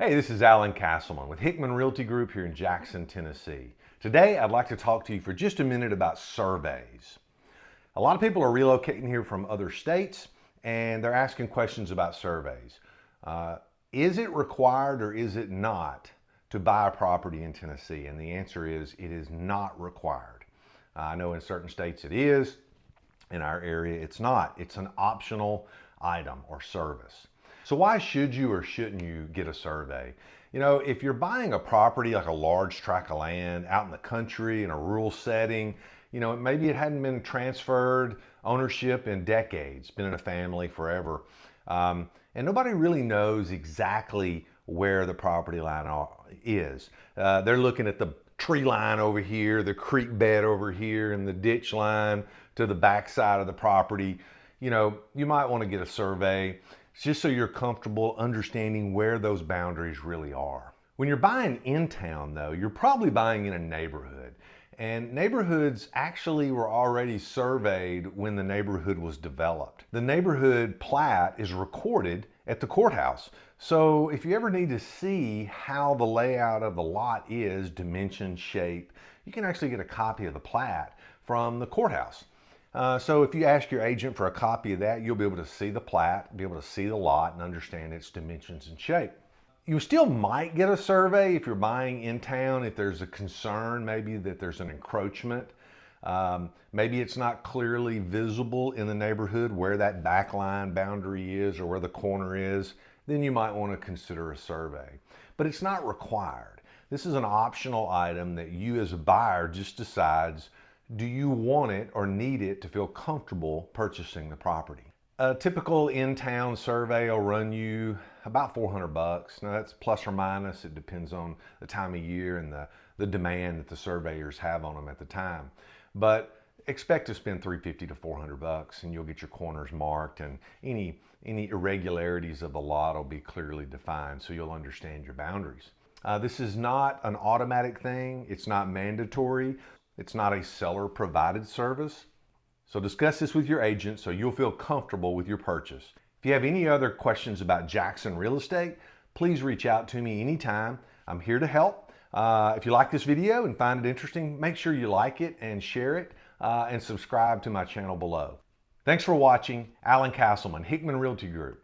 Hey, this is Alan Castleman with Hickman Realty Group here in Jackson, Tennessee. Today, I'd like to talk to you for just a minute about surveys. A lot of people are relocating here from other states and they're asking questions about surveys. Is it required or is it not to buy a property in Tennessee? And the answer is it is not required. I know in certain states it is. In our area, it's not. It's an optional item or service. So why should you or shouldn't you get a survey? You know, if you're buying a property like a large tract of land out in the country in a rural setting, you know, maybe it hadn't been transferred ownership in decades, been in a family forever. And nobody really knows exactly where the property line is. They're looking at the tree line over here, the creek bed over here, and the ditch line to the back side of the property. You know, you might want to get a survey just so you're comfortable understanding where those boundaries really are. When you're buying in town though, you're probably buying in a neighborhood. And neighborhoods actually were already surveyed when the neighborhood was developed. The neighborhood plat is recorded at the courthouse. So if you ever need to see how the layout of the lot is, dimension, shape, you can actually get a copy of the plat from the courthouse. So if you ask your agent for a copy of that, you'll be able to see the plat, be able to see the lot and understand its dimensions and shape. You still might get a survey if you're buying in town, if there's a concern maybe that there's an encroachment. Maybe it's not clearly visible in the neighborhood where that back line boundary is or where the corner is, then you might want to consider a survey. But it's not required. This is an optional item that you as a buyer just decides, do you want it or need it to feel comfortable purchasing the property? A typical in-town survey will run you about $400. Now that's plus or minus. It depends on the time of year and the demand that the surveyors have on them at the time. But expect to spend $350 to $400 and you'll get your corners marked, and any irregularities of the lot will be clearly defined so you'll understand your boundaries. This is not an automatic thing. It's not mandatory. It's not a seller-provided service. So discuss this with your agent so you'll feel comfortable with your purchase. If you have any other questions about Jackson real estate, please reach out to me anytime. I'm here to help. If you like this video and find it interesting, make sure you like it and share it and subscribe to my channel below. Thanks for watching. Alan Castleman, Hickman Realty Group.